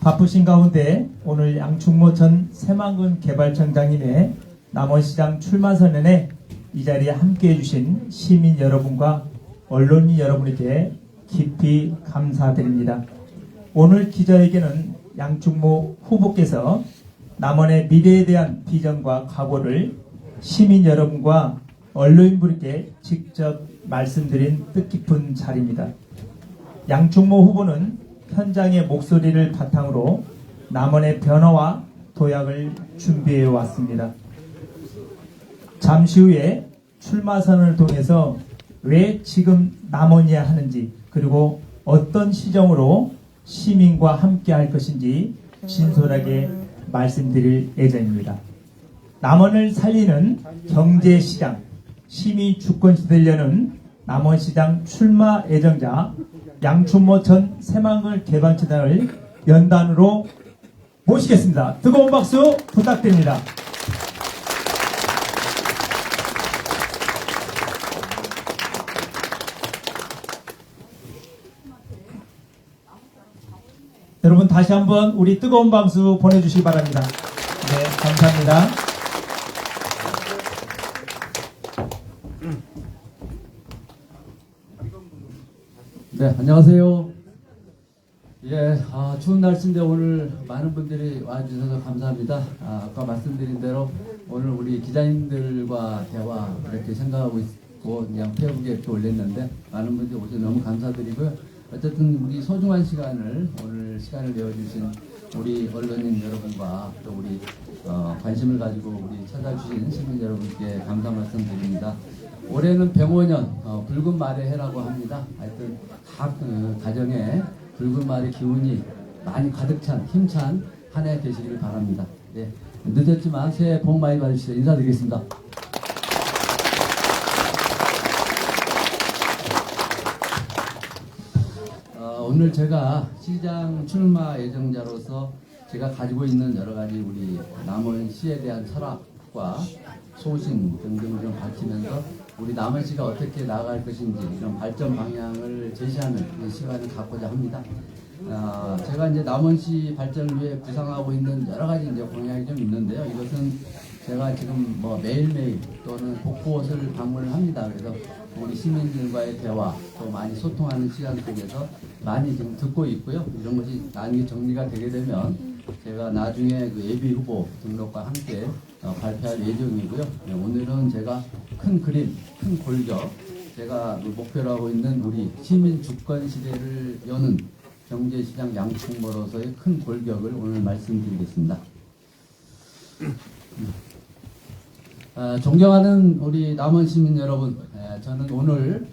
바쁘신 가운데 오늘 양충모 전 새만금 개발청장님의 남원시장 출마 선언에 이 자리에 함께해 주신 시민 여러분과 언론인 여러분에게 깊이 감사드립니다. 오늘 기자회견은 양충모 후보께서 남원의 미래에 대한 비전과 각오를 시민 여러분과 언론인분께 직접 말씀드린 뜻깊은 자리입니다. 양충모 후보는 현장의 목소리를 바탕으로 남원의 변화와 도약을 준비해 왔습니다. 잠시 후에 출마 선언을 통해서 왜 지금 남원이야 하는지, 그리고 어떤 시정으로 시민과 함께 할 것인지 진솔하게 말씀드릴 예정입니다. 남원을 살리는 경제시장, 시민 주권시대를 여는 남원시장 출마 예정자 양충모 전 새만금 개발청장을 연단으로 모시겠습니다. 뜨거운 박수 부탁드립니다. 여러분 다시 한번 우리 뜨거운 박수 보내주시기 바랍니다. 네, 감사합니다. 네, 안녕하세요. 예, 추운 날씨인데 오늘 많은 분들이 와주셔서 감사합니다. 아까 말씀드린 대로 오늘 우리 기자님들과 대화 이렇게 생각하고 있고 그냥 페이북에 이렇게 올렸는데 많은 분들이 오셔서 너무 감사드리고요. 어쨌든 우리 소중한 시간을 오늘 시간을 내어주신 우리 언론인 여러분과 또 우리 관심을 가지고 우리 찾아주신 시민 여러분께 감사 말씀드립니다. 올해는 105년 붉은 말의 해라고 합니다. 하여튼 각 가정에 붉은 말의 기운이 많이 가득 찬 힘찬 한 해 되시기를 바랍니다. 네, 늦었지만 새해 복 많이 받으시죠. 인사드리겠습니다. 오늘 제가 시장 출마 예정자로서 제가 가지고 있는 여러 가지 우리 남원시에 대한 철학과 소신 등등 좀 밝히면서 우리 남원시가 어떻게 나아갈 것인지 이런 발전 방향을 제시하는 시간을 갖고자 합니다. 제가 이제 남원시 발전을 위해 구상하고 있는 여러 가지 이제 공약이 좀 있는데요. 이것은 제가 지금 뭐 매일매일 또는 곳곳을 방문을 합니다. 그래서 우리 시민들과의 대화 또 많이 소통하는 시간 속에서 많이 지금 듣고 있고요. 이런 것이 나중에 정리가 되게 되면 제가 나중에 그 예비 후보 등록과 함께 발표할 예정이고요. 네, 오늘은 제가 큰 그림, 큰 골격, 제가 목표로 하고 있는 우리 시민 주권 시대를 여는 경제시장 양충모로서의 큰 골격을 오늘 말씀드리겠습니다. 존경하는 우리 남원 시민 여러분, 저는 오늘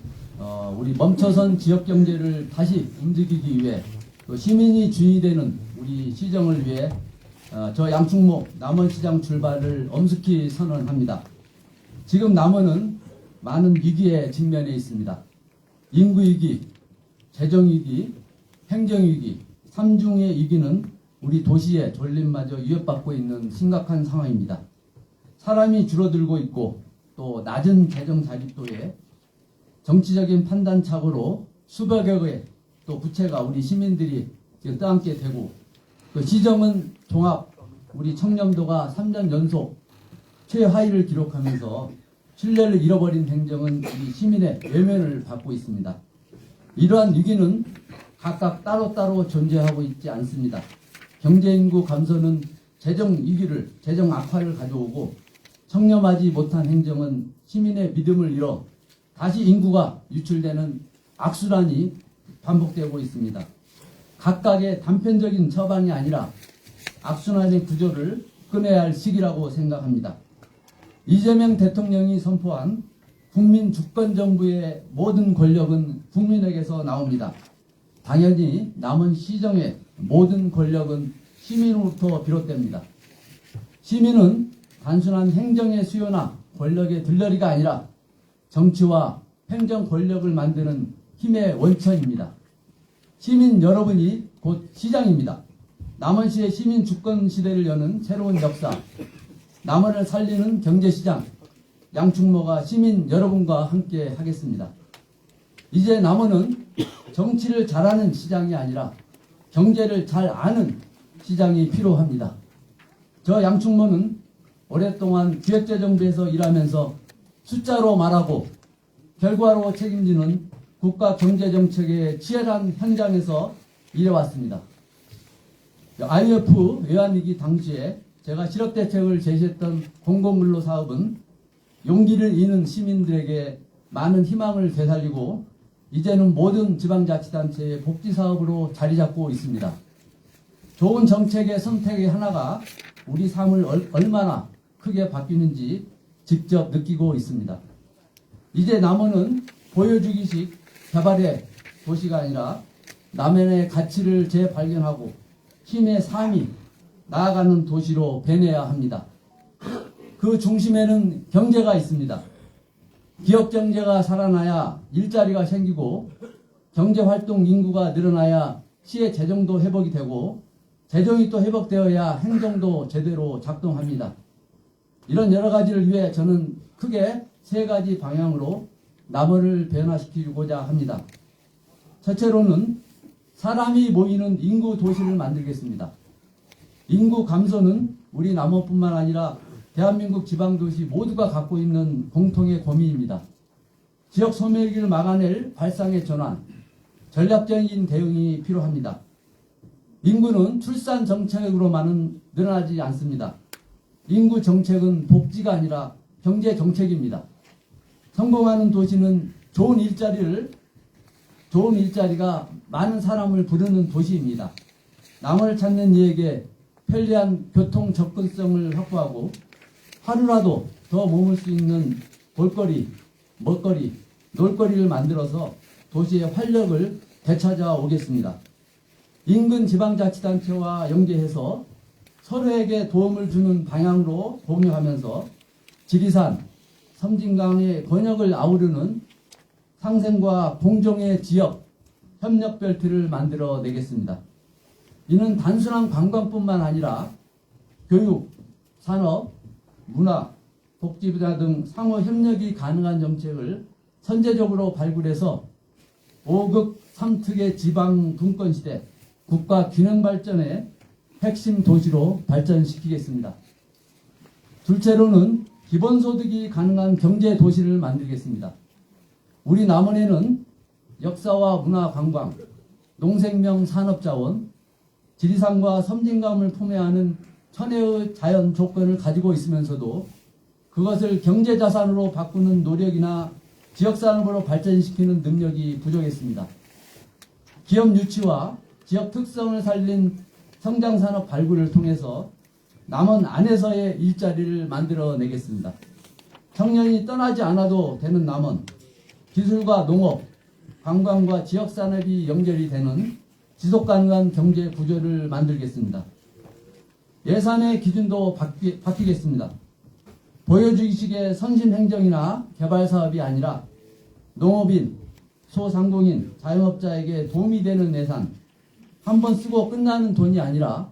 우리 멈춰선 지역 경제를 다시 움직이기 위해 또 시민이 주인이 되는 우리 시정을 위해 저 양충모 남원시장 출발을 엄숙히 선언합니다. 지금 남원은 많은 위기에 직면해 있습니다. 인구위기, 재정위기, 행정위기, 삼중의 위기는 우리 도시의 존립마저 위협받고 있는 심각한 상황입니다. 사람이 줄어들고 있고 또 낮은 재정 자립도에 정치적인 판단착오로 수백여 개의 또 부채가 우리 시민들이 지금 떠안게 되고 그 시정은 종합 우리 청렴도가 3년 연속 최하위를 기록하면서 신뢰를 잃어버린 행정은 우리 시민의 외면을 받고 있습니다. 이러한 위기는 각각 따로따로 존재하고 있지 않습니다. 경제인구 감소는 재정 위기를, 재정 악화를 가져오고 청렴하지 못한 행정은 시민의 믿음을 잃어 다시 인구가 유출되는 악순환이 반복되고 있습니다. 각각의 단편적인 처방이 아니라 악순환의 구조를 끊어야 할 시기라고 생각합니다. 이재명 대통령이 선포한 국민 주권정부의 모든 권력은 국민에게서 나옵니다. 당연히 남은 시정의 모든 권력은 시민으로부터 비롯됩니다. 시민은 단순한 행정의 수요나 권력의 들러리가 아니라 정치와 행정 권력을 만드는 힘의 원천입니다. 시민 여러분이 곧 시장입니다. 남원시의 시민 주권 시대를 여는 새로운 역사, 남원을 살리는 경제시장, 양충모가 시민 여러분과 함께 하겠습니다. 이제 남원은 정치를 잘하는 시장이 아니라 경제를 잘 아는 시장이 필요합니다. 저 양충모는 오랫동안 기획재정부에서 일하면서 숫자로 말하고 결과로 책임지는 국가 경제정책의 치열한 현장에서 일해왔습니다. IMF 외환위기 당시에 제가 실업대책을 제시했던 공공근로 사업은 용기를 잃은 시민들에게 많은 희망을 되살리고 이제는 모든 지방자치단체의 복지사업으로 자리잡고 있습니다. 좋은 정책의 선택의 하나가 우리 삶을 얼마나 크게 바뀌는지 직접 느끼고 있습니다. 이제 남원은 보여주기식 개발의 도시가 아니라 남원의 가치를 재발견하고 힘의 삶이 나아가는 도시로 변해야 합니다. 그 중심에는 경제가 있습니다. 기업 경제가 살아나야 일자리가 생기고 경제활동 인구가 늘어나야 시의 재정도 회복이 되고 재정이 또 회복되어야 행정도 제대로 작동합니다. 이런 여러 가지를 위해 저는 크게 세 가지 방향으로 남원을 변화시키고자 합니다. 첫째로는 사람이 모이는 인구 도시를 만들겠습니다. 인구 감소는 우리 남원뿐만 아니라 대한민국 지방도시 모두가 갖고 있는 공통의 고민입니다. 지역 소멸기를 막아낼 발상의 전환, 전략적인 대응이 필요합니다. 인구는 출산 정책으로만은 늘어나지 않습니다. 인구 정책은 복지가 아니라 경제 정책입니다. 성공하는 도시는 좋은 일자리가 많은 사람을 부르는 도시입니다. 남을 찾는 이에게 편리한 교통 접근성을 확보하고 하루라도 더 머물 수 있는 볼거리, 먹거리, 놀거리를 만들어서 도시의 활력을 되찾아 오겠습니다. 인근 지방자치단체와 연계해서 서로에게 도움을 주는 방향으로 공유하면서 지리산, 섬진강의 권역을 아우르는 상생과 공정의 지역 협력벨트를 만들어 내겠습니다. 이는 단순한 관광뿐만 아니라 교육, 산업, 문화, 복지 분야 등 상호 협력이 가능한 정책을 선제적으로 발굴해서 5극 3특의 지방 분권시대 국가 균형 발전의 핵심 도시로 발전시키겠습니다. 둘째로는 기본소득이 가능한 경제 도시를 만들겠습니다. 우리 남원에는 역사와 문화 관광, 농생명 산업자원, 지리산과 섬진강을 품에 안은 천혜의 자연 조건을 가지고 있으면서도 그것을 경제자산으로 바꾸는 노력이나 지역산업으로 발전시키는 능력이 부족했습니다. 기업 유치와 지역 특성을 살린 성장산업 발굴을 통해서 남원 안에서의 일자리를 만들어내겠습니다. 청년이 떠나지 않아도 되는 남원, 기술과 농업, 관광과 지역산업이 연결이 되는 지속가능한 경제 구조를 만들겠습니다. 예산의 기준도 바뀌겠습니다. 보여주기식의 선심행정이나 개발사업이 아니라 농업인, 소상공인, 자영업자에게 도움이 되는 예산, 한번 쓰고 끝나는 돈이 아니라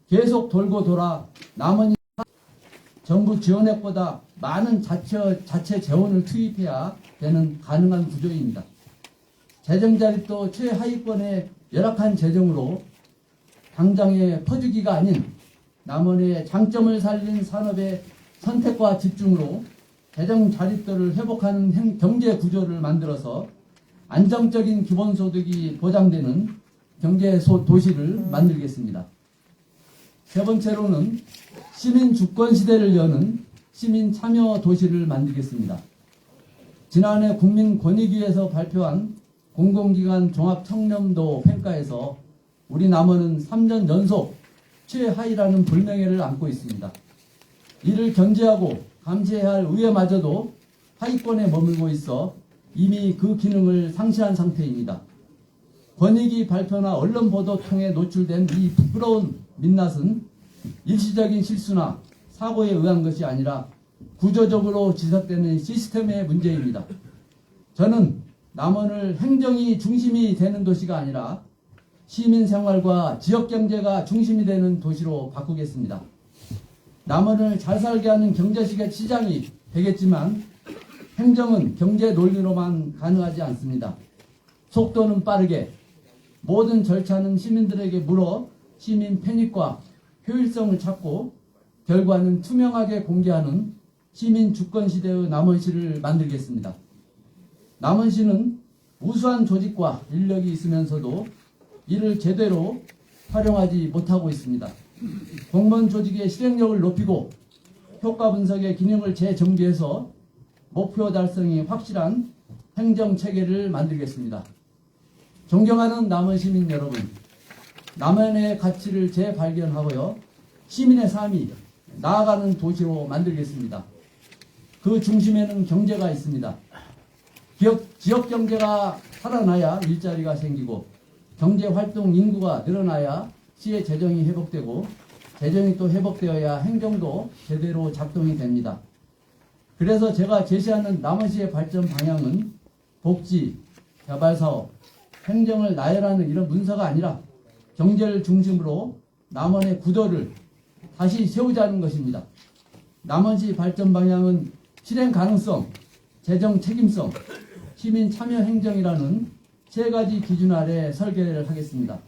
계속 돌고 돌아 남은 정부 지원액보다 많은 자체 재원을 투입해야 되는 가능한 구조입니다. 재정자립도 최하위권의 열악한 재정으로 당장의 퍼주기가 아닌 남원의 장점을 살린 산업의 선택과 집중으로 재정 자립도를 회복하는 경제 구조를 만들어서 안정적인 기본소득이 보장되는 경제 도시를 만들겠습니다. 세 번째로는 시민 주권 시대를 여는 시민 참여 도시를 만들겠습니다. 지난해 국민권익위에서 발표한 공공기관 종합청렴도 평가에서 우리 남원은 3년 연속 최하위라는 불명예를 안고 있습니다. 이를 견제하고 감시해야 할 의회마저도 하위권에 머물고 있어 이미 그 기능을 상실한 상태입니다. 권익위 발표나 언론 보도 통해 노출된 이 부끄러운 민낯은 일시적인 실수나 사고에 의한 것이 아니라 구조적으로 지속되는 시스템의 문제입니다. 저는 남원을 행정이 중심이 되는 도시가 아니라 시민 생활과 지역 경제가 중심이 되는 도시로 바꾸겠습니다. 남원을 잘 살게 하는 경제식의 시장이 되겠지만 행정은 경제 논리로만 가능하지 않습니다. 속도는 빠르게 모든 절차는 시민들에게 물어 시민 편익과 효율성을 찾고 결과는 투명하게 공개하는 시민 주권 시대의 남원시를 만들겠습니다. 남원시는 우수한 조직과 인력이 있으면서도 이를 제대로 활용하지 못하고 있습니다. 공무원 조직의 실행력을 높이고 효과 분석의 기능을 재정비해서 목표 달성이 확실한 행정 체계를 만들겠습니다. 존경하는 남원 시민 여러분, 남원의 가치를 재발견하고요, 시민의 삶이 나아가는 도시로 만들겠습니다. 그 중심에는 경제가 있습니다. 지역 경제가 살아나야 일자리가 생기고 경제 활동 인구가 늘어나야 시의 재정이 회복되고 재정이 또 회복되어야 행정도 제대로 작동이 됩니다. 그래서 제가 제시하는 남원시의 발전 방향은 복지, 개발사업, 행정을 나열하는 이런 문서가 아니라 경제를 중심으로 남원의 구도를 다시 세우자는 것입니다. 남원시 발전 방향은 실행 가능성, 재정 책임성, 시민 참여 행정이라는 세 가지 기준 아래 설계를 하겠습니다.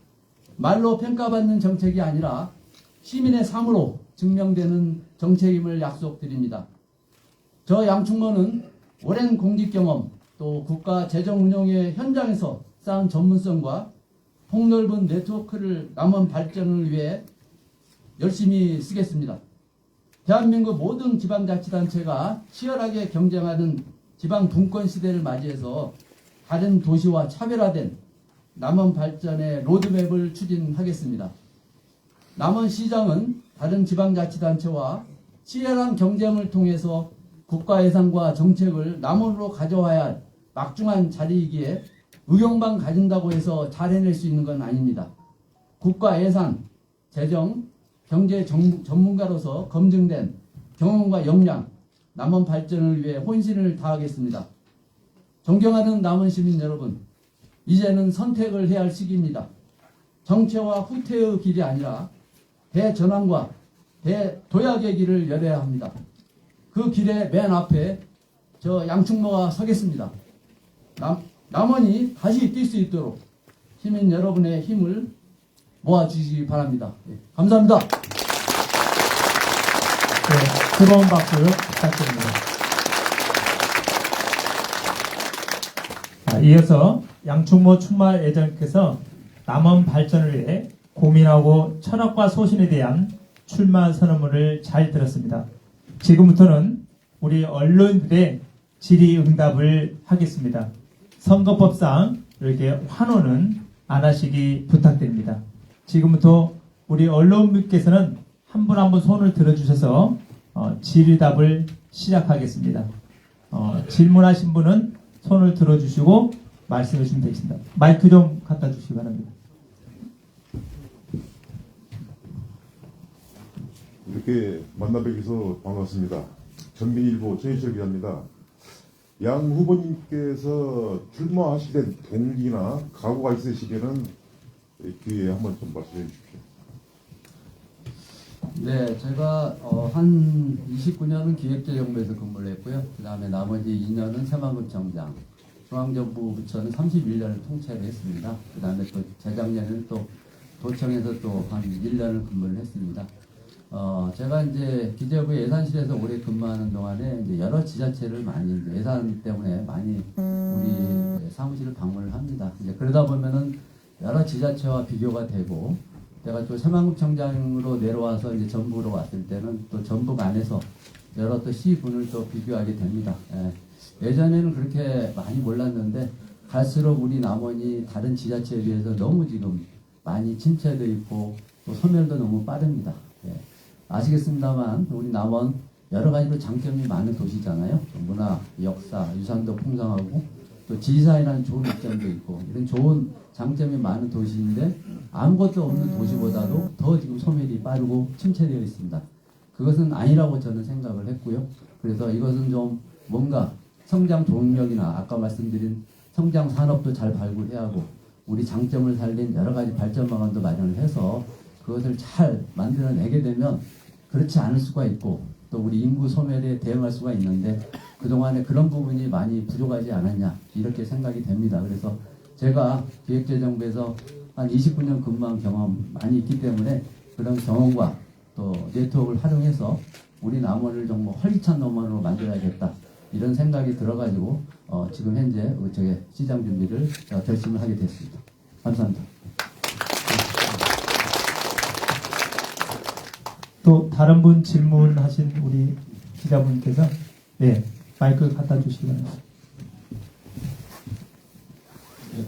말로 평가받는 정책이 아니라 시민의 삶으로 증명되는 정책임을 약속드립니다. 저 양충모는 오랜 공직 경험, 또 국가 재정 운영의 현장에서 쌓은 전문성과 폭넓은 네트워크를 남원 발전을 위해 열심히 쓰겠습니다. 대한민국 모든 지방자치단체가 치열하게 경쟁하는 지방 분권 시대를 맞이해서 다른 도시와 차별화된 남원 발전의 로드맵을 추진하겠습니다. 남원시장은 다른 지방자치단체와 치열한 경쟁을 통해서 국가 예산과 정책을 남원으로 가져와야 할 막중한 자리이기에 의욕만 가진다고 해서 잘 해낼 수 있는 건 아닙니다. 국가 예산, 재정, 경제 전문가로서 검증된 경험과 역량, 남원 발전을 위해 혼신을 다하겠습니다. 존경하는 남원 시민 여러분, 이제는 선택을 해야 할 시기입니다. 정체와 후퇴의 길이 아니라 대전환과 대도약의 길을 열어야 합니다. 그 길의 맨 앞에 저 양충모가 서겠습니다. 남원이 다시 뛸 수 있도록 시민 여러분의 힘을 모아주시기 바랍니다. 감사합니다. 네, 뜨거운 박수 부탁드립니다. 이어서 양충모 충마 예정께서 남원 발전을 위해 고민하고 철학과 소신에 대한 출마 선언문을 잘 들었습니다. 지금부터는 우리 언론들의 질의응답을 하겠습니다. 선거법상 이렇게 환호는 안 하시기 부탁드립니다. 지금부터 우리 언론분께서는 한 분 한 분 손을 들어주셔서 질의답을 시작하겠습니다. 질문하신 분은 손을 들어주시고 말씀해 주시면 되겠습니다. 마이크 좀 갖다 주시기 바랍니다. 이렇게 만나 뵈서 반갑습니다. 전민일보 최희철 기자입니다. 양 후보님께서 출마하시된 동기나 각오가 있으시면은 기회에 한번 좀 말씀해 주십시오. 네, 제가 한 29년은 기획재정부에서 근무를 했고요. 그 다음에 나머지 2년은 새만금청장, 중앙정부 부처는 31년을 통째로 했습니다. 그 다음에 또 재작년에는 또 도청에서 또 한 1년을 근무를 했습니다. 제가 이제 기재부 예산실에서 오래 근무하는 동안에 이제 여러 지자체를 많이 예산 때문에 많이 우리 사무실을 방문을 합니다. 이제 그러다 보면은 여러 지자체와 비교가 되고, 제가 또 새만금청장으로 내려와서 이제 전북으로 왔을 때는 또 전북 안에서 여러 또 시군을 또 비교하게 됩니다. 예전에는 그렇게 많이 몰랐는데 갈수록 우리 남원이 다른 지자체에 비해서 너무 지금 많이 침체되어 있고 또 소멸도 너무 빠릅니다. 아시겠습니다만 우리 남원 여러 가지로 장점이 많은 도시잖아요. 문화, 역사, 유산도 풍성하고 또 지리산이라는 좋은 이점도 있고 이런 좋은 장점이 많은 도시인데 아무것도 없는 도시보다도 더 지금 소멸이 빠르고 침체되어 있습니다. 그것은 아니라고 저는 생각을 했고요. 그래서 이것은 좀 뭔가 성장 동력이나 아까 말씀드린 성장 산업도 잘 발굴해야 하고 우리 장점을 살린 여러 가지 발전 방안도 마련을 해서 그것을 잘 만들어내게 되면 그렇지 않을 수가 있고 또 우리 인구 소멸에 대응할 수가 있는데 그동안에 그런 부분이 많이 부족하지 않았냐 이렇게 생각이 됩니다. 그래서 제가 기획재정부에서 한 29년 근무한 경험 많이 있기 때문에 그런 경험과 또 네트워크를 활용해서 우리 남원을 정말 활기찬 남원으로 만들어야겠다. 이런 생각이 들어가지고 지금 현재 저의 시장 준비를 결심을 하게 됐습니다. 감사합니다. 또 다른 분 질문하신 우리 기자분께서 네 마이크 갖다 주시기 바랍니다. 네,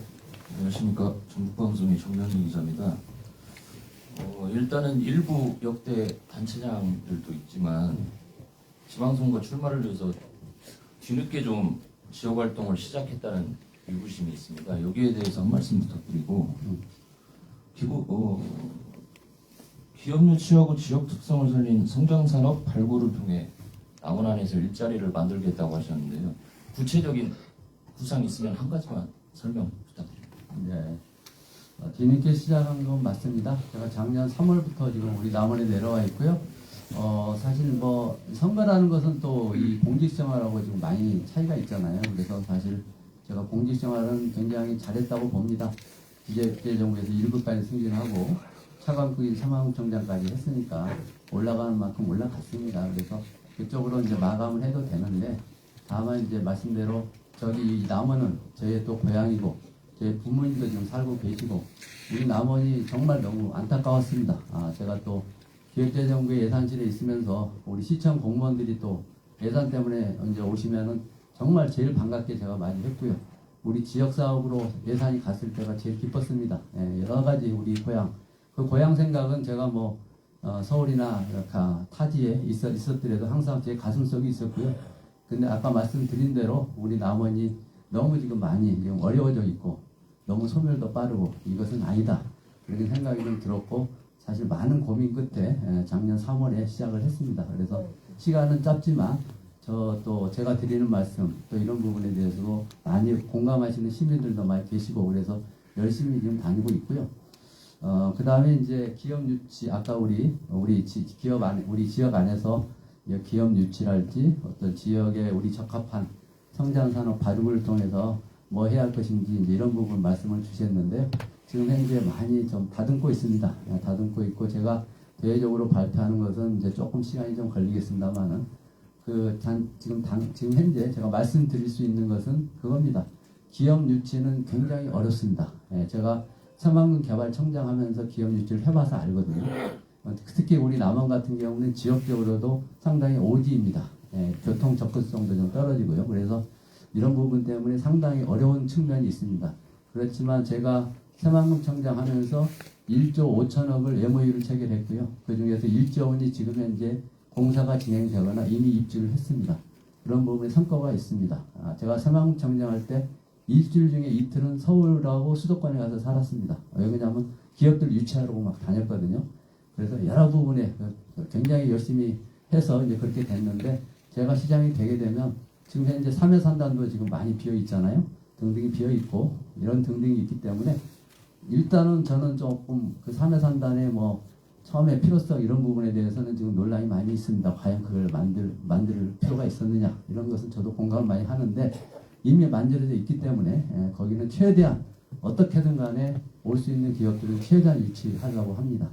안녕하십니까. 전북방송의 정명희 기자입니다. 일단은 일부 역대 단체장들도 있지만 지방선거 출마를 위해서 뒤늦게 좀 지역활동을 시작했다는 의구심이 있습니다. 여기에 대해서 한 말씀 부탁드리고 기업 유치하고 지역 특성을 살린 성장산업 발굴을 통해 남원 안에서 일자리를 만들겠다고 하셨는데요. 구체적인 구상이 있으면 한 가지만 설명 부탁드립니다. 네. 뒤늦게 시작한 건 맞습니다. 제가 작년 3월부터 지금 우리 남원에 내려와 있고요. 사실 뭐 선거라는 것은 또 이 공직생활하고 지금 많이 차이가 있잖아요. 그래서 사실 제가 공직생활은 굉장히 잘했다고 봅니다. 기재대 정부에서 1급까지 승진하고 차관급인 사무총장까지 했으니까 올라가는 만큼 올라갔습니다. 그래서 그쪽으로 이제 마감을 해도 되는데 다만 이제 말씀대로 저기 남원은 저의 또 고향이고 제 부모님도 지금 살고 계시고 우리 남원이 정말 너무 안타까웠습니다. 제가 또 기획재정부의 예산실에 있으면서 우리 시청 공무원들이 또 예산 때문에 이제 오시면은 정말 제일 반갑게 제가 많이 했고요. 우리 지역 사업으로 예산이 갔을 때가 제일 기뻤습니다. 여러 가지 우리 고향 그 고향 생각은 제가 뭐 서울이나 타지에 있었더라도 항상 제 가슴속에 있었고요. 근데 아까 말씀드린 대로 우리 남원이 너무 지금 많이 지금 어려워져 있고 너무 소멸도 빠르고 이것은 아니다. 그렇게 생각이 좀 들었고 사실 많은 고민 끝에 작년 3월에 시작을 했습니다. 그래서 시간은 짧지만 또 제가 드리는 말씀 또 이런 부분에 대해서도 많이 공감하시는 시민들도 많이 계시고 그래서 열심히 지금 다니고 있고요. 그 다음에 이제 기업 유치 아까 우리 지역 안에서 기업 유치랄지 어떤 지역에 우리 적합한 성장 산업 발굴을 통해서 뭐 해야 할 것인지 이제 이런 부분 말씀을 주셨는데 지금 현재 많이 좀 다듬고 있습니다. 다듬고 있고 제가 대외적으로 발표하는 것은 이제 조금 시간이 좀 걸리겠습니다만은 지금 현재 제가 말씀드릴 수 있는 것은 그겁니다. 기업 유치는 굉장히 어렵습니다. 제가 새만금 개발청장 하면서 기업 유치를 해봐서 알거든요. 특히 우리 남원 같은 경우는 지역적으로도 상당히 오지입니다. 교통 접근성도 좀 떨어지고요. 그래서 이런 부분 때문에 상당히 어려운 측면이 있습니다. 그렇지만 제가 새만금 청장 하면서 1조 5천억을 MOU를 체결했고요. 그 중에서 1조 원이 지금 현재 공사가 진행되거나 이미 입주를 했습니다. 그런 부분에 성과가 있습니다. 제가 새만금 청장 할 때 일주일 중에 이틀은 서울하고 수도권에 가서 살았습니다. 왜 그러냐면 기업들 유치하러 막 다녔거든요. 그래서 여러 부분에 굉장히 열심히 해서 이제 그렇게 됐는데 제가 시장이 되게 되면 지금 현재 3회 산단도 지금 많이 비어 있잖아요. 등등이 비어 있고 이런 등등이 있기 때문에 일단은 저는 조금 그 3회 산단의 뭐 처음에 필요성 이런 부분에 대해서는 지금 논란이 많이 있습니다. 과연 그걸 만들 필요가 있었느냐 이런 것은 저도 공감 많이 하는데 이미 만들어져 있기 때문에 거기는 최대한 어떻게든 간에 올 수 있는 기업들을 최대한 유치하려고 합니다.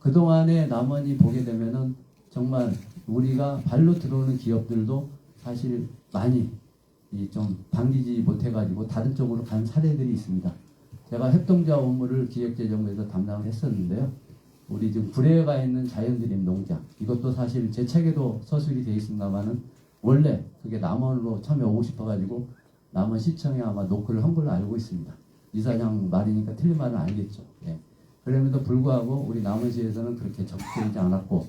그동안에 남원이 보게 되면은 정말 우리가 발로 들어오는 기업들도 사실 많이 좀 당기지 못해가지고 다른 쪽으로 간 사례들이 있습니다. 제가 협동조합 업무를 기획재정부에서 담당을 했었는데요. 우리 지금 구례에 가 있는 자연드림 농장 이것도 사실 제 책에도 서술이 되어 있습니다만은 원래 그게 남원으로 처음에 오고 싶어가지고 남원시청에 아마 노크를 한 걸로 알고 있습니다. 이사장 말이니까 틀린 말은 아니겠죠. 그럼에도 불구하고 우리 남원시에서는 그렇게 적극적이지 않았고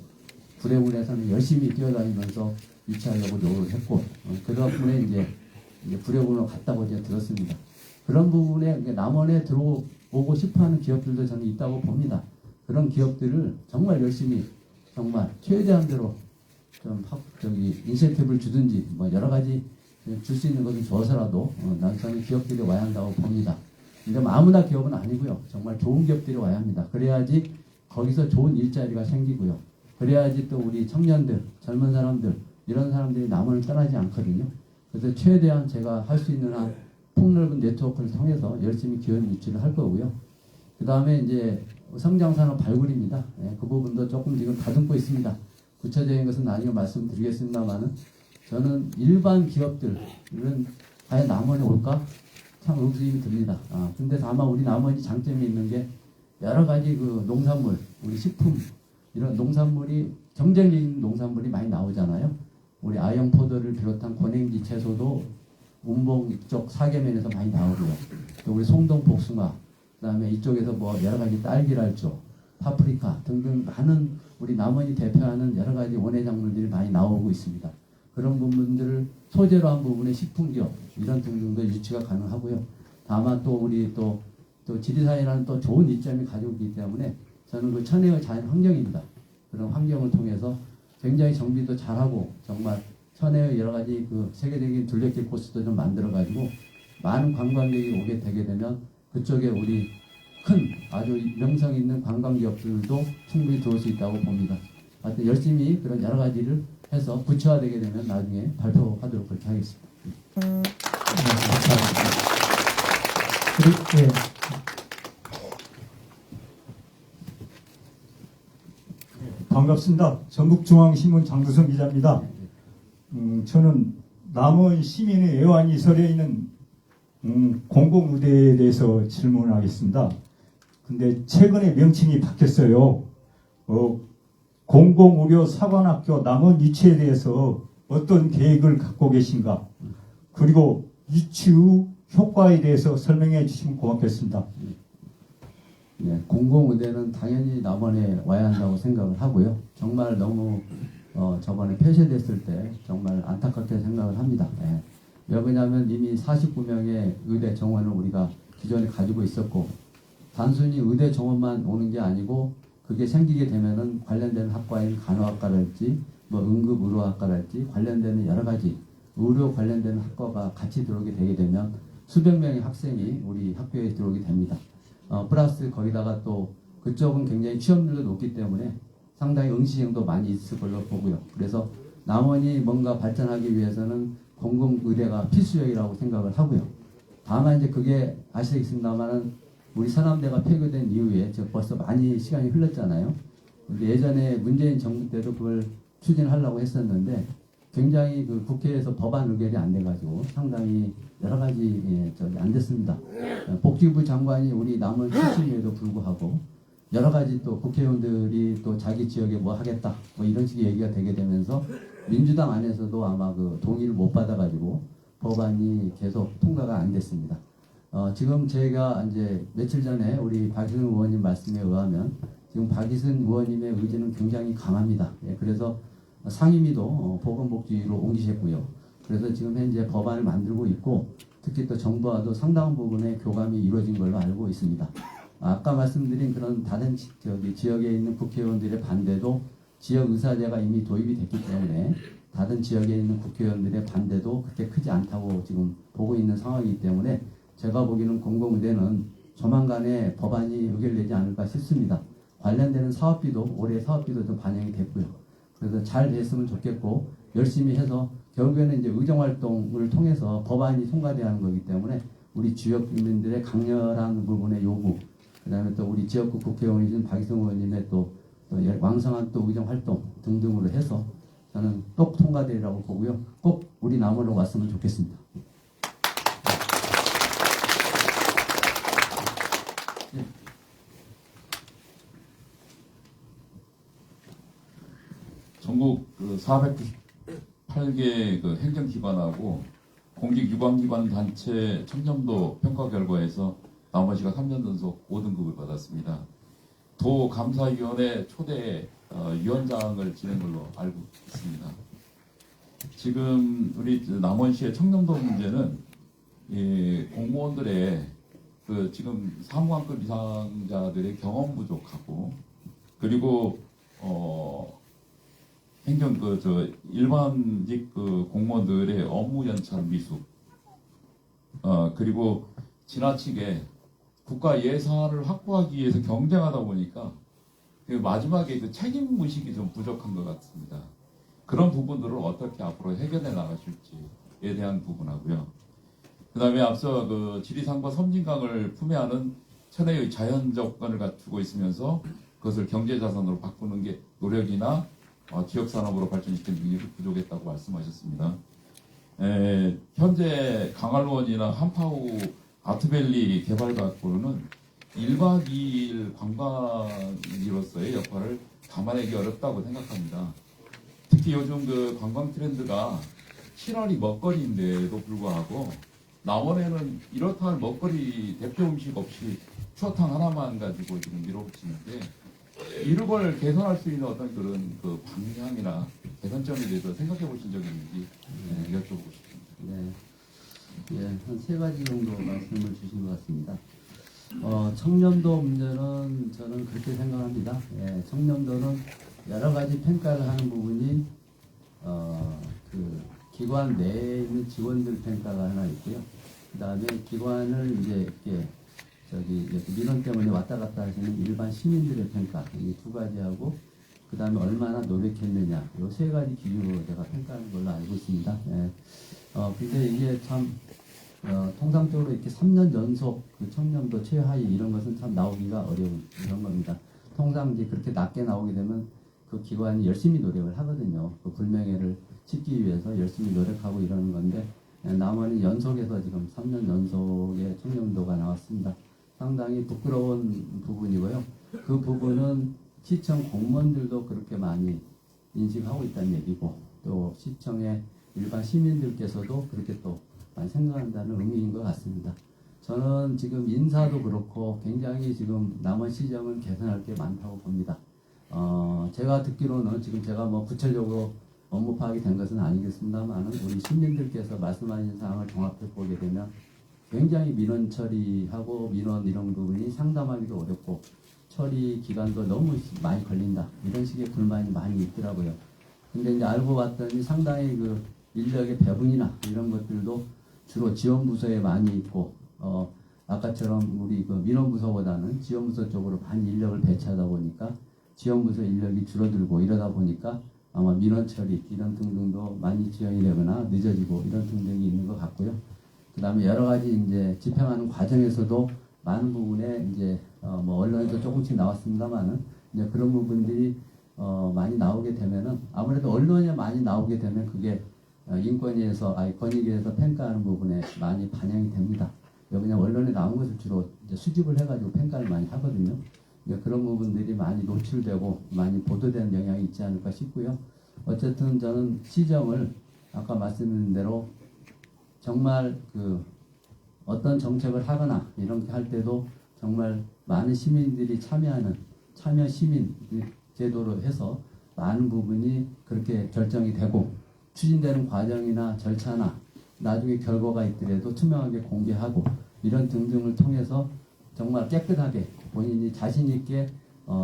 구례군에서는 열심히 뛰어다니면서 유치하려고 노력을 했고 그 덕분에 이제 구례군으로 갔다고 이제 들었습니다. 그런 부분에 남원에 들어오고 싶어하는 기업들도 저는 있다고 봅니다. 그런 기업들을 정말 열심히 정말 최대한대로 좀 인센티브를 주든지 뭐 여러 가지 줄 수 있는 것은 줘서라도 저는 기업들이 와야 한다고 봅니다. 근데 아무나 기업은 아니고요. 정말 좋은 기업들이 와야 합니다. 그래야지 거기서 좋은 일자리가 생기고요. 그래야지 또 우리 청년들, 젊은 사람들 이런 사람들이 남원을 떠나지 않거든요. 그래서 최대한 제가 할 수 있는 한 폭넓은 네트워크를 통해서 열심히 기업 유치를 할 거고요. 그 다음에 이제 성장산업 발굴입니다. 예, 그 부분도 조금 지금 다듬고 있습니다. 구체적인 것은 나중에 말씀드리겠습니다만은 저는 일반 기업들은 과연 남원에 올까? 참 의구심이 듭니다. 근데 다만 우리 남원이 장점이 있는 게 여러 가지 그 농산물, 우리 식품, 이런 농산물이 경쟁력 있는 농산물이 많이 나오잖아요. 우리 아영포도를 비롯한 고냉지 채소도 운봉 이쪽 사계면에서 많이 나오고요. 또 우리 송동 복숭아, 그다음에 이쪽에서 뭐 여러 가지 딸기랄죠, 파프리카 등등 많은 우리 남원이 대표하는 여러 가지 원예 작물들이 많이 나오고 있습니다. 그런 부분들을 소재로 한 부분의 식품기업 이런 등등도 유치가 가능하고요. 다만 또 우리 또 지리산이라는 또 좋은 이점이 가지고 있기 때문에 저는 그 천혜의 자연 환경입니다. 그런 환경을 통해서 굉장히 정비도 잘하고 정말 천혜의 여러 가지 그 세계적인 둘레길 코스도 좀 만들어 가지고 많은 관광객이 오게 되게 되면 그쪽에 우리 큰 아주 명성 있는 관광기업들도 충분히 들어올 수 있다고 봅니다. 하여튼 열심히 그런 여러 가지를 해서 구체화되게 되면 나중에 발표하도록 그렇게 하겠습니다. 감사합니다. 그리고, 예. 반갑습니다. 전북중앙신문 장두성 기자입니다. 저는 남원 시민의 애환이 서려 있는 공공의대에 대해서 질문하겠습니다. 근데 최근에 명칭이 바뀌었어요. 공공의료사관학교 남원 유치에 대해서 어떤 계획을 갖고 계신가? 그리고 유치 후 효과에 대해서 설명해 주시면 고맙겠습니다. 네, 공공의대는 당연히 남원에 와야 한다고 생각을 하고요. 정말 너무 저번에 폐쇄됐을 때 정말 안타깝게 생각을 합니다. 네. 왜 그러냐면 이미 49명의 의대 정원을 우리가 기존에 가지고 있었고 단순히 의대 정원만 오는 게 아니고 그게 생기게 되면은 관련된 학과인 간호학과랄지 뭐 응급의료학과랄지 관련되는 여러 가지 의료 관련된 학과가 같이 들어오게 되게 되면 수백 명의 학생이 우리 학교에 들어오게 됩니다. 플러스 거기다가 또 그쪽은 굉장히 취업률도 높기 때문에 상당히 응시생도 많이 있을 걸로 보고요. 그래서 남원이 뭔가 발전하기 위해서는 공공의대가 필수적이라고 생각을 하고요. 다만 이제 그게 아시겠습니다만은 우리 서남대가 폐교된 이후에 벌써 많이 시간이 흘렀잖아요. 근데 예전에 문재인 정부 때도 그걸 추진하려고 했었는데 굉장히 그 국회에서 법안 의결이 안 돼가지고 상당히 여러 가지 안 됐습니다. 복지부 장관이 우리 남원 출신임에도 불구하고 여러 가지 또 국회의원들이 또 자기 지역에 뭐 하겠다 뭐 이런 식의 얘기가 되게 되면서 민주당 안에서도 아마 그 동의를 못 받아가지고 법안이 계속 통과가 안 됐습니다. 지금 제가 이제 며칠 전에 우리 박희순 의원님 말씀에 의하면 지금 박희순 의원님의 의지는 굉장히 강합니다. 그래서 상임위도 보건복지위로 옮기셨고요. 그래서 지금 현재 법안을 만들고 있고 특히 또 정부와도 상당한 부분의 교감이 이루어진 걸로 알고 있습니다. 아까 말씀드린 그런 다른 지역에 있는 국회의원들의 반대도 지역 의사제가 이미 도입이 됐기 때문에 다른 지역에 있는 국회의원들의 반대도 그렇게 크지 않다고 지금 보고 있는 상황이기 때문에 제가 보기에는 공공의대는 조만간에 법안이 의결되지 않을까 싶습니다. 관련되는 사업비도 올해 사업비도 좀 반영이 됐고요. 그래서 잘 됐으면 좋겠고 열심히 해서 결국에는 이제 의정활동을 통해서 법안이 통과돼야 하는 거기 때문에 우리 지역 주민들의 강렬한 부분의 요구, 그다음에 또 우리 지역구 국회의원이신 박희성 의원님의 또 왕성한 또 의정활동 등등으로 해서 저는 꼭 통과되리라고 보고요. 꼭 우리 남원으로 왔으면 좋겠습니다. 전국 498개 그 행정기관하고 공직유관기관 단체 청렴도 평가 결과에서 남원시가 3년 연속 5등급을 받았습니다. 도 감사위원회 초대 위원장을 지낸 걸로 알고 있습니다. 지금 우리 남원시의 청렴도 문제는 공무원들의 그 지금 사무관급 이상자들의 경험 부족하고 그리고 행정 일반직 공무원들의 업무 연착 미숙 그리고 지나치게 국가 예산을 확보하기 위해서 경쟁하다 보니까 그 마지막에 그 책임 의식이 좀 부족한 것 같습니다. 그런 부분들을 어떻게 앞으로 해결해 나가실지에 대한 부분하고요. 그 다음에 앞서 그 지리산과 섬진강을 품에 안은 천혜의 자연 조건을 갖추고 있으면서 그것을 경제 자산으로 바꾸는 게 노력이나 지역 산업으로 발전시키는 능력이 부족했다고 말씀하셨습니다. 현재 강알원이나 한파우 아트밸리 개발 갖고는 1박 2일 관광지로서의 역할을 감안하기 어렵다고 생각합니다. 특히 요즘 그 관광 트렌드가 7월이 먹거리인데도 불구하고 남원에는 이렇다 할 먹거리 대표 음식 없이 추어탕 하나만 가지고 지금 밀어붙이는데 이걸 개선할 수 있는 어떤 그런 그 방향이나 개선점에 대해서 생각해 보신 적이 있는지 여쭤보고 싶습니다. 네. 예, 한 세 가지 정도 말씀을 주신 것 같습니다. 청렴도 문제는 저는 그렇게 생각합니다. 예, 청렴도는 여러 가지 평가를 하는 부분이 그 기관 내에 있는 직원들 평가가 하나 있고요. 그 다음에 기관을 이제 이렇게 민원 때문에 왔다 갔다 하시는 일반 시민들의 평가, 이 두 가지하고 그 다음에 얼마나 노력했느냐, 이 세 가지 기준으로 제가 평가하는 걸로 알고 있습니다. 예. 근데 이게 참 통상적으로 이렇게 3년 연속 그 청렴도 최하위 이런 것은 참 나오기가 어려운 이런 겁니다. 통상 이제 그렇게 낮게 나오게 되면 그 기관이 열심히 노력을 하거든요. 그 불명예를 짓기 위해서 열심히 노력하고 이러는 건데 남원이 연속해서 지금 3년 연속의 청렴도가 나왔습니다. 상당히 부끄러운 부분이고요. 그 부분은 시청 공무원들도 그렇게 많이 인식하고 있다는 얘기고 또 시청의 일반 시민들께서도 그렇게 또 많이 생각한다는 의미인 것 같습니다. 저는 지금 인사도 그렇고 굉장히 지금 남원시정은 개선할 게 많다고 봅니다. 제가 듣기로는 지금 제가 뭐 구체적으로 업무 파악이 된 것은 아니겠습니다만 우리 시민들께서 말씀하신 사항을 종합해 보게 되면 굉장히 민원 처리하고 민원 이런 부분이 상담하기도 어렵고 처리 기간도 너무 많이 걸린다 이런 식의 불만이 많이 있더라고요. 근데 이제 알고 봤더니 상당히 그 인력의 배분이나 이런 것들도 주로 지원부서에 많이 있고 아까처럼 우리 그 민원부서보다는 지원부서 쪽으로 많이 인력을 배치하다 보니까 지원부서 인력이 줄어들고 이러다 보니까 아마 민원 처리 이런 등등도 많이 지연이 되거나 늦어지고 이런 등등이 있는 것 같고요. 그 다음에 여러 가지 이제 집행하는 과정에서도 많은 부분에 이제 뭐 언론에도 조금씩 나왔습니다만은 이제 그런 부분들이 많이 나오게 되면은 아무래도 언론에 많이 나오게 되면 그게 인권위에서 권익위에서 평가하는 부분에 많이 반영이 됩니다. 그냥 언론에 나온 것을 주로 이제 수집을 해가지고 평가를 많이 하거든요. 그런 부분들이 많이 노출되고 많이 보도되는 영향이 있지 않을까 싶고요. 어쨌든 저는 시정을 아까 말씀드린 대로 정말 그 어떤 정책을 하거나 이렇게 할 때도 정말 많은 시민들이 참여하는 참여 시민 제도로 해서 많은 부분이 그렇게 결정이 되고 추진되는 과정이나 절차나 나중에 결과가 있더라도 투명하게 공개하고 이런 등등을 통해서 정말 깨끗하게 본인이 자신 있게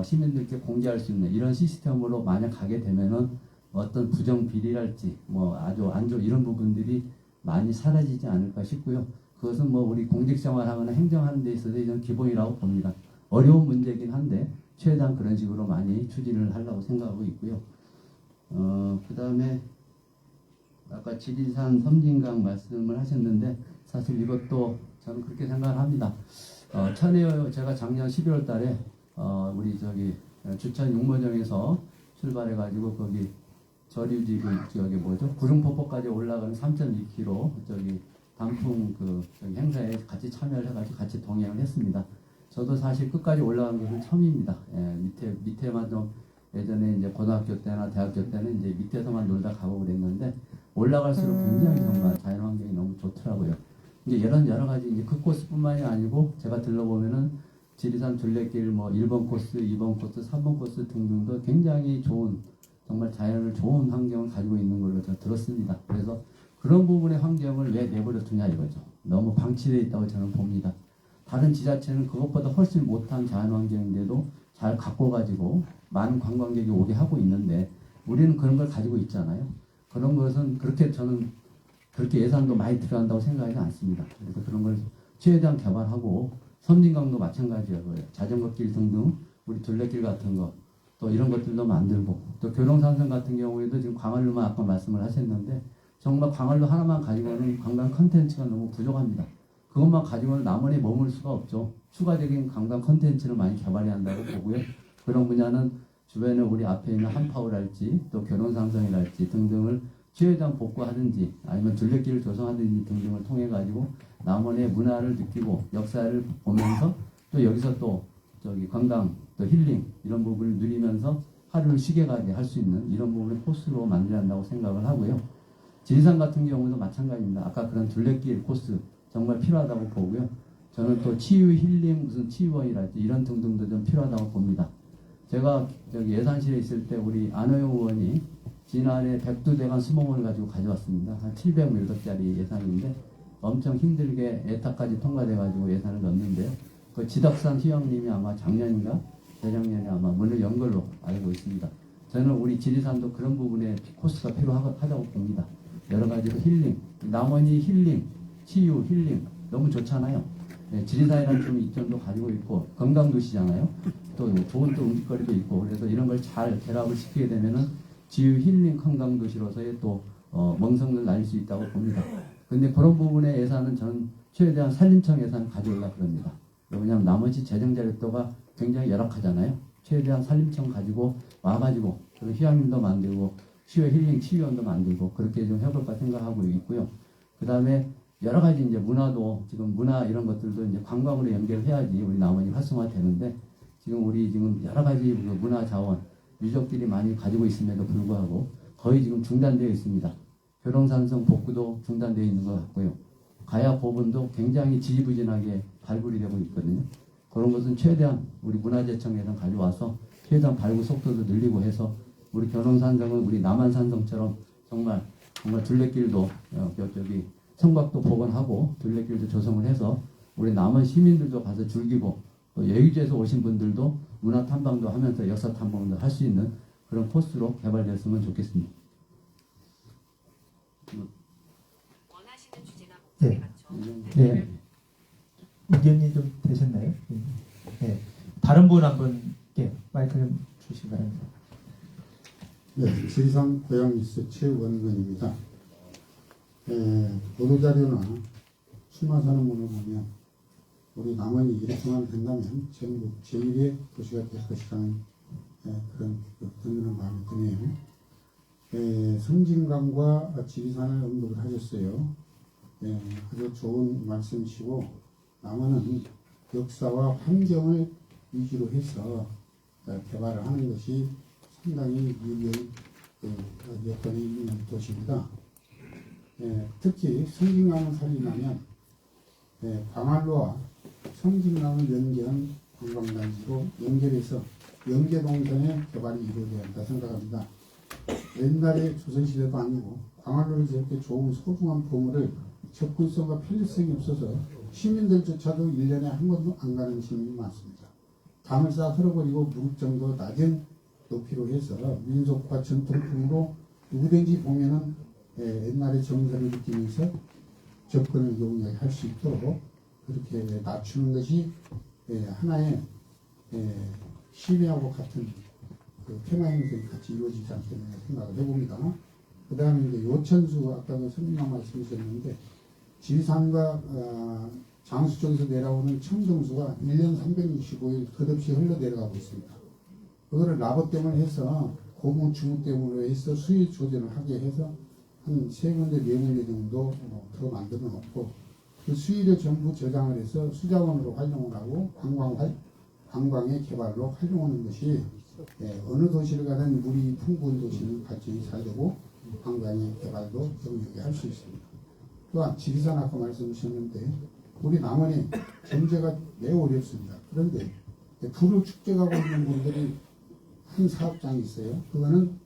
시민들께 공개할 수 있는 이런 시스템으로 만약 가게 되면은 어떤 부정 비리랄지 뭐 아주 안 좋은 이런 부분들이 많이 사라지지 않을까 싶고요. 그것은 뭐 우리 공직생활하거나 행정하는 데 있어서 이런 기본이라고 봅니다. 어려운 문제긴 한데 최대한 그런 식으로 많이 추진을 하려고 생각하고 있고요. 그 다음에 아까 지리산 섬진강 말씀을 하셨는데 사실 이것도 저는 그렇게 생각을 합니다. 천혜요 제가 작년 11월 달에 우리 주천 육모정에서 출발해 가지고 거기 저류지 저기 뭐죠 구룡폭포까지 올라가는 3.2km 단풍 행사에 같이 참여를 해가지고 같이 동행을 했습니다. 저도 사실 끝까지 올라간 것은 처음입니다. 밑에만 좀 예전에 이제 고등학교 때나 대학교 때는 이제 밑에서만 놀다 가고 그랬는데 올라갈수록 굉장히 정말 자연환경이 너무 좋더라고요. 이게 여러 가지 이제 그 코스뿐만이 아니고 제가 들러보면은 지리산 둘레길 뭐 1번 코스, 2번 코스, 3번 코스 등등도 굉장히 좋은 정말 자연을 좋은 환경을 가지고 있는 걸로 제가 들었습니다. 그래서 그런 부분의 환경을 왜 내버려 두냐 이거죠. 너무 방치되어 있다고 저는 봅니다. 다른 지자체는 그것보다 훨씬 못한 자연환경인데도 잘 갖고 가지고 많은 관광객이 오게 하고 있는데 우리는 그런 걸 가지고 있잖아요. 그런 것은 그렇게 저는 그렇게 예산도 많이 들어간다고 생각하지 않습니다. 그래서 그런 걸 최대한 개발하고 섬진강도 마찬가지고요. 자전거길 등등 우리 둘레길 같은 거 또 이런 것들도 만들고 또 교동산성 같은 경우에도 지금 광안루만 아까 말씀을 하셨는데 정말 광안루 하나만 가지고는 관광 컨텐츠가 너무 부족합니다. 그것만 가지고는 남원에 머물 수가 없죠. 추가적인 관광 컨텐츠를 많이 개발해야 한다고 보고요. 그런 분야는 주변에 우리 앞에 있는 한파울랄지 또 결혼상성이랄지 등등을 취회장 복구하든지 아니면 둘레길을 조성하든지 등등을 통해 가지고 남원의 문화를 느끼고 역사를 보면서 또 여기서 또 저기 관광 또 힐링 이런 부분을 누리면서 하루를 쉬게 가게 할 수 있는 이런 부분을 코스로 만들어야 한다고 생각을 하고요. 지리산 같은 경우도 마찬가지입니다. 아까 그런 둘레길 코스 정말 필요하다고 보고요. 저는 또 치유 힐링 무슨 치유원이랄지 이런 등등도 좀 필요하다고 봅니다. 제가 저기 예산실에 있을 때 우리 안호영 의원이 지난해 백두대간 수목원을 가지고 가져왔습니다. 한 700m짜리 예산인데 엄청 힘들게 에타까지 통과돼 가지고 예산을 넣었는데요. 그 지덕산 희영님이 아마 작년인가 재작년에 아마 문을 연 걸로 알고 있습니다. 저는 우리 지리산도 그런 부분에 코스가 필요하다고 봅니다. 여러 가지로 힐링, 남원이 힐링, 치유, 힐링 너무 좋잖아요. 네, 지리산이라는 좀 이점도 가지고 있고 건강도시잖아요. 또 좋은 또 음식거리도 있고 그래서 이런 걸 잘 결합을 시키게 되면은 지유 힐링 관광도시로서의 또 명성을 날릴 수 있다고 봅니다. 근데 그런 부분의 예산은 저는 최대한 산림청 예산을 가져오려고 합니다. 왜냐하면 나머지 재정 자료도가 굉장히 열악하잖아요. 최대한 산림청 가지고 와가지고 그리고 휴양림도 만들고 치유 힐링 치유원도 만들고 그렇게 좀 해볼까 생각하고 있고요. 그 다음에 여러 가지 이제 문화도 지금 문화 이런 것들도 이제 관광으로 연결해야지 우리 남원이 활성화되는데 지금 우리 지금 여러 가지 그 문화 자원 유적들이 많이 가지고 있음에도 불구하고 거의 지금 중단되어 있습니다. 교롱산성 복구도 중단되어 있는 것 같고요. 가야 법원도 굉장히 지지부진하게 발굴이 되고 있거든요. 그런 것은 최대한 우리 문화재청에서 가져와서 최대한 발굴 속도도 늘리고 해서 우리 교롱산성은 우리 남한산성처럼 정말 둘레길도 저기 성곽도 복원하고 둘레길도 조성을 해서 우리 남원 시민들도 가서 즐기고 또 여의주에서 오신 분들도 문화 탐방도 하면서 역사 탐방도 할 수 있는 그런 코스로 개발됐으면 좋겠습니다. 원하시는 주제나 네. 목적에 맞춰 네. 의견이 좀 되셨나요? 네. 다른 분 한번 마이크 좀 주시기 바랍니다. 네, 지리산 고양뉴스 최원근입니다. 보도자료나 출마선언 문을 보면 우리 남원이 이렇게만 된다면 전국 제1의 도시가 될 것이라는 그런 든든한 마음이 드네요. 성진강과 지리산을 언급을 하셨어요. 아주 좋은 말씀이시고 남원은 역사와 환경을 위주로 해서 개발을 하는 것이 상당히 유리한 여건이 있는 도시입니다. 특히 성진강을 살리려면 광안로와 성진강을 연계한 관광단지로 연결해서 연계동선의 개발이 이루어져야 한다 생각합니다. 옛날에 조선시대도 아니고 광안로를 저렇게 좋은 소중한 보물을 접근성과 편리성이 없어서 시민들조차도 1년에 한 번도 안 가는 시민이 많습니다. 강을 쌓아 흘러버리고 무릎 정도 낮은 높이로 해서 민속과 전통품으로 누구든지 보면은 옛날의 정서를 느끼면서 접근을 용이하게 할 수 있도록 그렇게 낮추는 것이 하나의 시민하고 같은 그 평화행성이 같이 이루어지지 않겠나 생각을 해봅니다. 그 다음에 이제 요천수 아까 그 선생님 말씀하셨는데 지리산과 장수 쪽에서 내려오는 청정수가 1년 365일 끝없이 흘러내려가고 있습니다. 그거를 라버댐을 해서 고무 주무댐으로 해서 수위 조절을 하게 해서 한 3군데 4군데 정도 더 만들어 놓고 그 수위를 전부 저장을 해서 수자원으로 활용을 하고 관광의 개발로 활용하는 것이 어느 도시를 가든 물이 풍부한 도시는 발전이 잘 되고 관광의 개발도 용이하게 할 수 있습니다. 또한 지리산 아까 말씀하셨는데 우리 남원이 경제가 매우 어렵습니다. 그런데 불을 축적하고 있는 분들이 한 사업장이 있어요. 그거는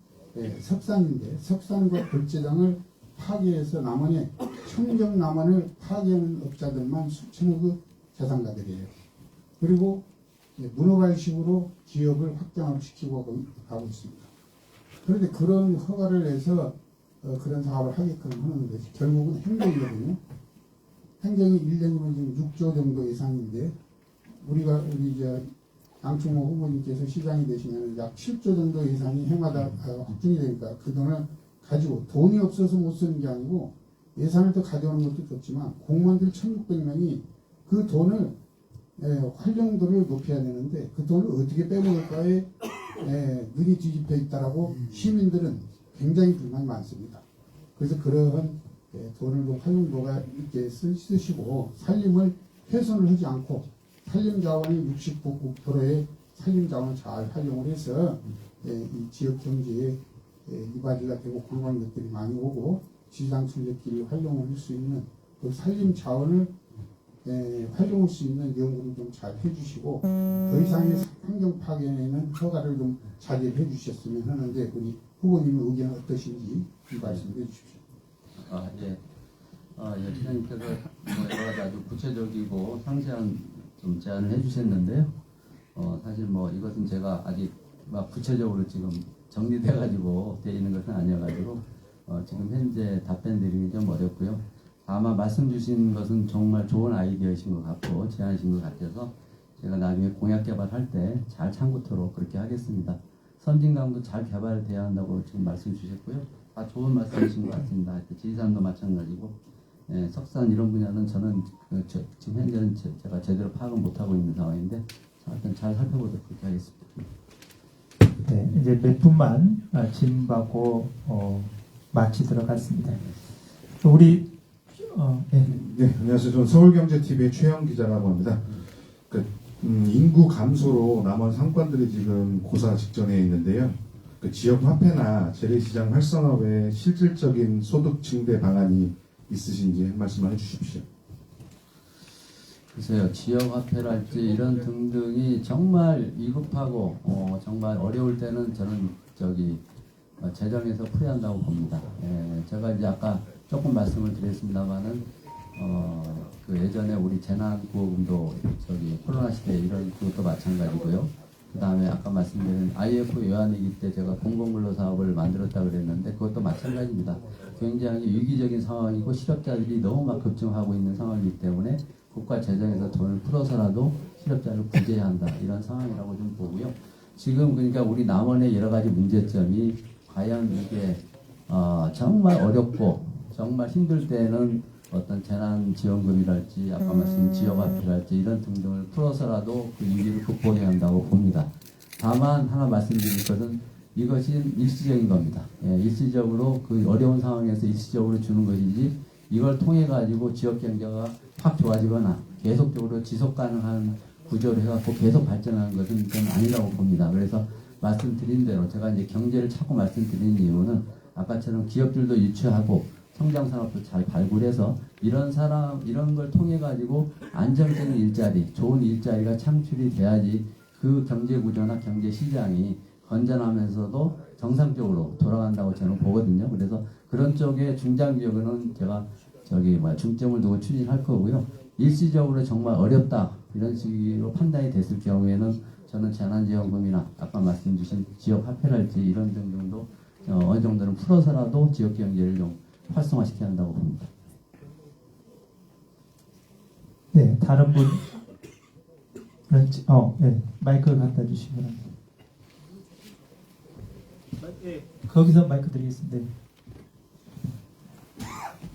석산인데 석산과 불재장을 파괴해서 남원에 청정 남원을 파괴하는 업자들만 수천억의 자산가들이에요. 그리고 문어발식으로 기업을 확장시키고 가고 있습니다. 그런데 그런 허가를 내서 그런 사업을 하게끔 하는 것이 결국은 행정이거든요. 행정이 1년이면 지금 6조 정도 예상인데 우리 양충모 후보님께서 시장이 되시면 약 7조 정도 예산이 해마다 확정이 되니까 그 돈을 가지고 돈이 없어서 못 쓰는 게 아니고 예산을 더 가져오는 것도 좋지만 공무원들 1,600명이 그 돈을 활용도를 높여야 되는데 그 돈을 어떻게 빼먹을까에 눈이 뒤집혀 있다라고 시민들은 굉장히 불만이 많습니다. 그래서 그러한 돈을 좀 활용도가 있게 쓰시고 산림을 훼손을 하지 않고 산림 자원이 69%의 산림 자원을 잘 활용을 해서 이 지역 경제에 이바지가 되고 관광객들이 많이 오고 시장 순례길이 활용을 할 수 있는 그 산림 자원을 활용할 수 있는 연구를 좀 잘 해주시고 더 이상의 환경 파괴에는 허가를 좀 자제를 해주셨으면 하는데 우리 후보님의 의견은 어떠신지 이 말씀해 주십시오. 예, 기자님께서 여러 가지 아주 구체적이고 상세한 좀 제안을 해주셨는데요. 사실 뭐 이것은 제가 아직 막 구체적으로 지금 정리돼가지고 돼 있는 것은 아니어가지고 지금 현재 답변 드리기 좀 어렵고요. 아마 말씀 주신 것은 정말 좋은 아이디어이신 것 같고 제안이신 것 같아서 제가 나중에 공약 개발할 때 잘 참고토록 그렇게 하겠습니다. 선진강도 잘 개발돼야 한다고 지금 말씀 주셨고요. 다 좋은 말씀이신 것 같습니다. 지리산도 마찬가지고 석산 이런 분야는 저는 지금 현재는 제가 제대로 파악을 못하고 있는 상황인데 하여튼 잘 살펴보도록 그렇게 하겠습니다. 네, 이제 몇 분만 질문받고 마치도록 하겠습니다. 우리 네, 안녕하세요. 저는 서울경제TV의 최영 기자라고 합니다. 인구 감소로 남원 상권들이 지금 고사 직전에 있는데요. 지역 화폐나 재래시장 활성화 외에 실질적인 소득 증대 방안이 있으신지 한 말씀만 해주십시오. 글쎄요, 지역화폐랄지 이런 등등이 정말 위급하고 정말 어려울 때는 저는 재정에서 풀이한다고 봅니다. 제가 이제 아까 조금 말씀을 드렸습니다만은 그 예전에 우리 재난구호금도 코로나 시대 이런 것도 마찬가지고요. 그 다음에 아까 말씀드린 IF 외환위기 때 제가 공공근로 사업을 만들었다 그랬는데 그것도 마찬가지입니다. 굉장히 위기적인 상황이고 실업자들이 너무 막 급증하고 있는 상황이기 때문에 국가 재정에서 돈을 풀어서라도 실업자를 구제해야 한다 이런 상황이라고 좀 보고요. 지금 그러니까 우리 남원의 여러 가지 문제점이 과연 이게 정말 어렵고 정말 힘들 때는 어떤 재난지원금이랄지 아까 말씀 지역화폐랄지 이런 등등을 풀어서라도 그 위기를 극복해야 한다고 봅니다. 다만 하나 말씀드릴 것은 이것이 일시적인 겁니다. 일시적으로 그 어려운 상황에서 일시적으로 주는 것이지 이걸 통해 가지고 지역 경제가 확 좋아지거나 계속적으로 지속 가능한 구조를 해갖고 계속 발전하는 것은 저는 아니라고 봅니다. 그래서 말씀드린 대로 제가 이제 경제를 자꾸 말씀드린 이유는 아까처럼 기업들도 유치하고 성장 산업도 잘 발굴해서 이런 걸 통해 가지고 안정적인 일자리, 좋은 일자리가 창출이 돼야지 그 경제 구조나 경제 시장이 건전하면서도 정상적으로 돌아간다고 저는 보거든요. 그래서 그런 쪽에 중장기적으로는 제가 중점을 두고 추진할 거고요. 일시적으로 정말 어렵다 이런 식으로 판단이 됐을 경우에는 저는 재난지원금이나 아까 말씀 주신 지역화폐랄지 이런 등등도 어느 정도는 풀어서라도 지역 경제를 좀 활성화시켜야 한다고 봅니다. 네, 다른 분 네, 마이크 갖다 주시기 바랍니다. 거기서 마이크 드리겠습니다.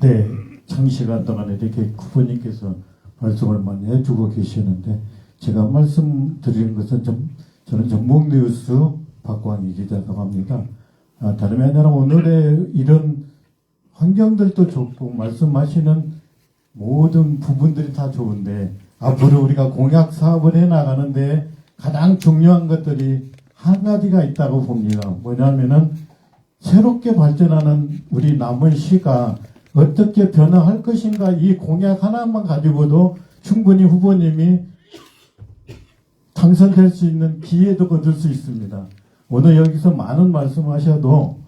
네, 장시간 동안 이렇게 후보님께서 말씀을 많이 해주고 계시는데 제가 말씀드리는 것은 저는 전북뉴스 박광희 기자라고 합니다. 다름이 아니라 오늘의 이런 환경들도 좋고 말씀하시는 모든 부분들이 다 좋은데 앞으로 우리가 공약 사업을 해나가는데 가장 중요한 것들이 한 가지가 있다고 봅니다. 뭐냐면은 새롭게 발전하는 우리 남원시가 어떻게 변화할 것인가 이 공약 하나만 가지고도 충분히 후보님이 당선될 수 있는 기회도 얻을 수 있습니다. 오늘 여기서 많은 말씀하셔도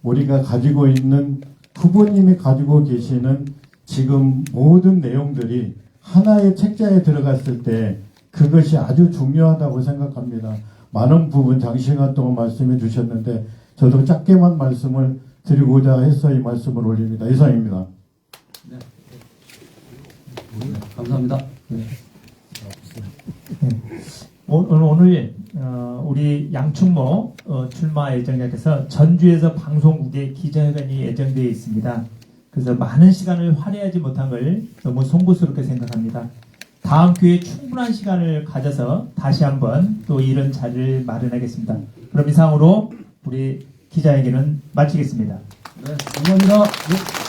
우리가 가지고 있는 후보님이 가지고 계시는 지금 모든 내용들이 하나의 책자에 들어갔을 때 그것이 아주 중요하다고 생각합니다. 많은 부분 장시간 동안 말씀해 주셨는데 저도 짧게만 말씀을 드리고자 해서 이 말씀을 올립니다. 이상입니다. 네. 감사합니다. 네. 오늘 우리 양충모 출마 예정자께서 전주에서 방송국에 기자회견이 예정되어 있습니다. 그래서 많은 시간을 할애하지 못한 걸 너무 송구스럽게 생각합니다. 다음 기회에 충분한 시간을 가져서 다시 한번 또 이런 자리를 마련하겠습니다. 그럼 이상으로 우리 기자회견은 마치겠습니다. 네, 감사합니다. 네.